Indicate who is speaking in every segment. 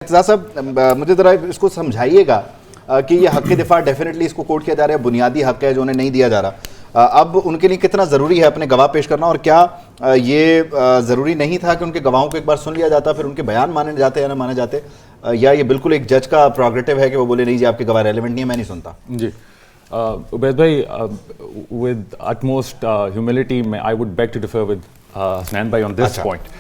Speaker 1: ارتضیٰ صاحب مجھے ذرا اس کو سمجھائیے گا کہ یہ حق دفاع ڈیفینیٹلی اس کو کوٹ کیا جا رہا ہے، بنیادی حق ہے جو انہیں نہیں دیا جا رہا، اب ان کے لیے کتنا ضروری ہے اپنے گواہ پیش کرنا، اور کیا یہ ضروری نہیں تھا کہ ان کے گواہوں کو ایک بار سن لیا جاتا پھر ان کے بیان مانے جاتے یا نہ مانے جاتے، یا یہ بالکل ایک جج کا پروگریٹو ہے کہ وہ بولے نہیں جی آپ کے گواہ ریلیونٹ نہیں ہے میں نہیں سنتا؟
Speaker 2: جی عبید بھائی، with utmost humility I would beg to differ with Hasnain بھائی on this point.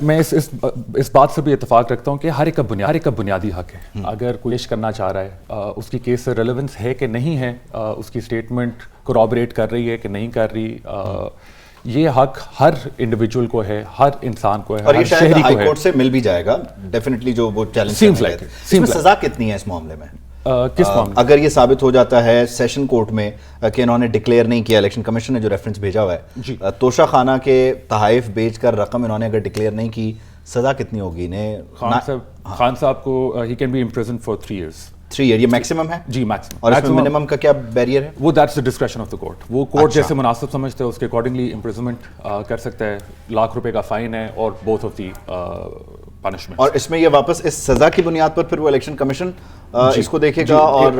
Speaker 2: میں اس بات سے بھی اتفاق رکھتا ہوں کہ ہر ایک کا بنیادی حق ہے. اگر کوئی پیش کرنا چاہ رہا ہے، اس کی کیس سے ریلیونس ہے کہ نہیں ہے، اس کی اسٹیٹمنٹ کورابریٹ کر رہی ہے کہ نہیں کر رہی، یہ حق ہر انڈیویجول کو ہے، ہر انسان کو ہے،
Speaker 1: اور یہ
Speaker 2: ہر
Speaker 1: شاید
Speaker 2: شہری کو
Speaker 1: ہائی
Speaker 2: ہے.
Speaker 1: کورٹ سے مل بھی جائے گا ڈیفینیٹلی جو وہ چیلنج
Speaker 2: Seems like it.
Speaker 1: اس میں سزا کتنی ہے اس معاملے میں؟
Speaker 2: کس معاملے؟
Speaker 1: اگر یہ ثابت ہو جاتا ہے سیشن کورٹ میں کہ انہوں نے ڈکلیئر نہیں کیا، الیکشن کمیشن نے جو ریفرنس بھیجا ہوا ہے، توشہ خانہ کے تحائف بیچ کر رقم انہوں نے اگر ڈکلیئر نہیں کی، سزا کتنی ہوگی انہیں؟
Speaker 2: خان صاحب کو he can be imprisoned for 3 years.
Speaker 1: 3 year یہ میکسیمم ہے؟
Speaker 2: جی میکسیمم.
Speaker 1: اور اس میں منیمم کا کیا بیریئر ہے؟
Speaker 2: وہ that's the discretion of the court. وہ کورٹ جیسے مناسب سمجھتے ہیں اس کے اکارڈنگلی امپریزنمنٹ کر سکتا ہے. ₹1,00,000 کا فائن ہے اور بوتھ آف دی پنشمنٹ.
Speaker 1: اور اس میں یہ واپس اس سزا کی بنیاد پر پھر وہ الیکشن کمیشن اس کو دیکھے گا اور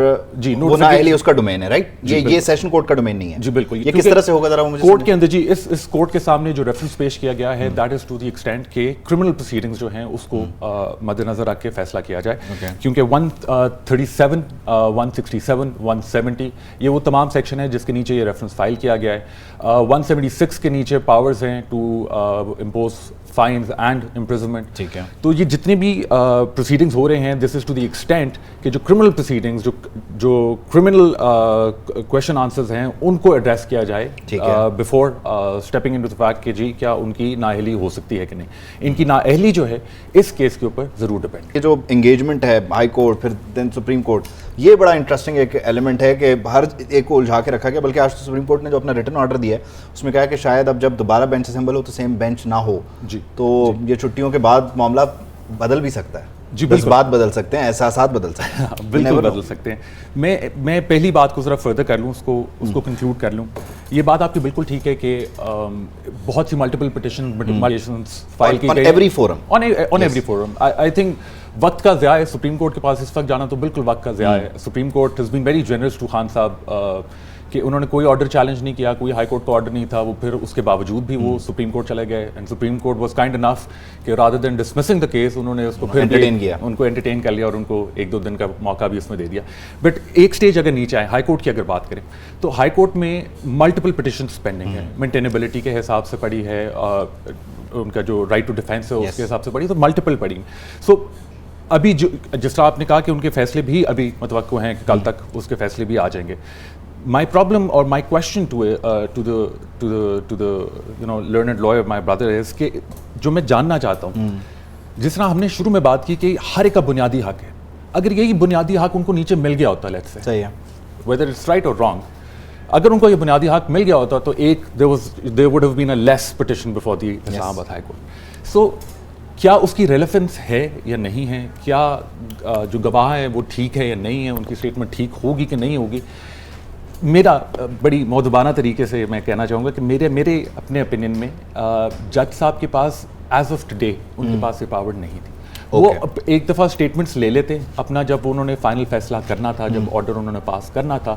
Speaker 1: وہ نااہلی اس کا ڈومین ہے، رائٹ؟ یہ سیشن کورٹ کا ڈومین نہیں ہے.
Speaker 2: جی بالکل.
Speaker 1: یہ کس طرح سے ہوگا ذرا مجھے
Speaker 2: کورٹ کے اندر؟ جی اس کورٹ کے سامنے جو ریفرنس پیش کیا گیا ہے that is to the extent کہ کرمنل پروسیڈنگز جو ہیں اس کو مد نظر رکھ کے فیصلہ کیا جائے، کیونکہ 137 167 170 یہ وہ تمام سیکشن ہے جس کے نیچے یہ ریفرنس فائل کیا گیا ہے. 176 کے نیچے پاورز ہیں to impose fines and imprisonment.
Speaker 1: ٹھیک ہے.
Speaker 2: تو یہ جتنے بھی پروسیڈنگز ہو رہے ہیں دس از ٹو دی ایکسٹینٹ کہ جو کرمنل پروسیڈنگز جو کرمنل کویشچن آنسرز ہیں ان کو ایڈریس کیا جائے before stepping in to the fact کہ جی کیا ان کی نااہلی ہو سکتی ہے کہ نہیں. ان کی نااہلی جو ہے اس کیس کے اوپر ضرور ڈپینڈ.
Speaker 1: یہ جو انگیجمنٹ ہے ہائی کورٹ پھر دین سپریم کورٹ، یہ بڑا انٹرسٹنگ ایک ایلیمنٹ ہے کہ ہر ایک کو الجھا کے رکھا گیا. بلکہ آج سپریم کورٹ نے جو اپنا ریٹن آرڈر دیا ہے اس میں کہا ہے کہ شاید اب جب دوبارہ بینچ اسمبل ہو تو سیم بینچ نہ ہو.
Speaker 2: جی
Speaker 1: تو یہ چھٹیوں کے بعد معاملہ بدل بھی سکتا ہے.
Speaker 2: جی
Speaker 1: جذبات بدل سکتے ہیں، احساسات بدل سکتے ہیں.
Speaker 2: بالکل بدل سکتے ہیں. میں پہلی بات کو ذرا فردر کر لوں، اس کو کنکلوڈ کر لوں. یہ بات آپ کی بالکل ٹھیک ہے کہ بہت سی ملٹیپل پٹیشنز فائل کی گئی on every forum. I think وقت کا ضیاع ہے. سپریم کورٹ کے پاس اس وقت جانا تو بالکل وقت کا ضیاع ہے. Supreme Court has been very generous to Khan Sahab کہ انہوں نے کوئی آرڈر چیلنج نہیں کیا، کوئی ہائی کورٹ کا آرڈر نہیں تھا، وہ پھر اس کے باوجود بھی وہ سپریم کورٹ چلے گئے. And supreme court was kind enough کہ rather than dismissing the case انہوں نے اس کو پھر ان کو انٹرٹین کر لیا اور ان کو 1-2 دن کا موقع بھی اس میں دے دیا. بٹ ایک سٹیج اگر نیچے آئے، ہائی کورٹ کی اگر بات کریں تو ہائی کورٹ میں ملٹیپل پٹیشنس پینڈنگ ہے. مینٹینیبلٹی کے حساب سے پڑی ہے، ان کا جو رائٹ ٹو ڈیفینس ہے اس کے حساب سے پڑی، تو ملٹیپل پڑی. سو ابھی جس طرح آپ نے کہا کہ ان کے فیصلے بھی ابھی متوقع ہیں کہ کل تک اس کے فیصلے بھی آ جائیں گے. My problem or my question to the learned lawyer, my brother, is کہ جو میں جاننا چاہتا ہوں، جس طرح ہم نے شروع میں بات کی کہ ہر ایک کا بنیادی حق ہے، اگر یہی بنیادی حق ان کو نیچے مل گیا ہوتا لیٹس سے،
Speaker 1: صحیح ہے،
Speaker 2: whether it's right or wrong، اگر ان کو یہ بنیادی حق مل گیا ہوتا تو there would have been a less petition before the Islamabad High Court. So کیا اس کی ریلیونس ہے یا نہیں ہے؟ کیا جو گواہ ہیں وہ ٹھیک ہے یا نہیں ہے؟ ان کی اسٹیٹمنٹ ٹھیک ہوگی کہ نہیں ہوگی؟ میرا بڑی مؤدبانہ طریقے سے میں کہنا چاہوں گا کہ میرے اپنے اوپینین میں جج صاحب کے پاس ایز آف ٹوڈے ان کے پاس یہ پاور نہیں تھی. وہ ایک دفعہ اسٹیٹمنٹس لے لیتے اپنا، جب انہوں نے فائنل فیصلہ کرنا تھا، جب آرڈر انہوں نے پاس کرنا تھا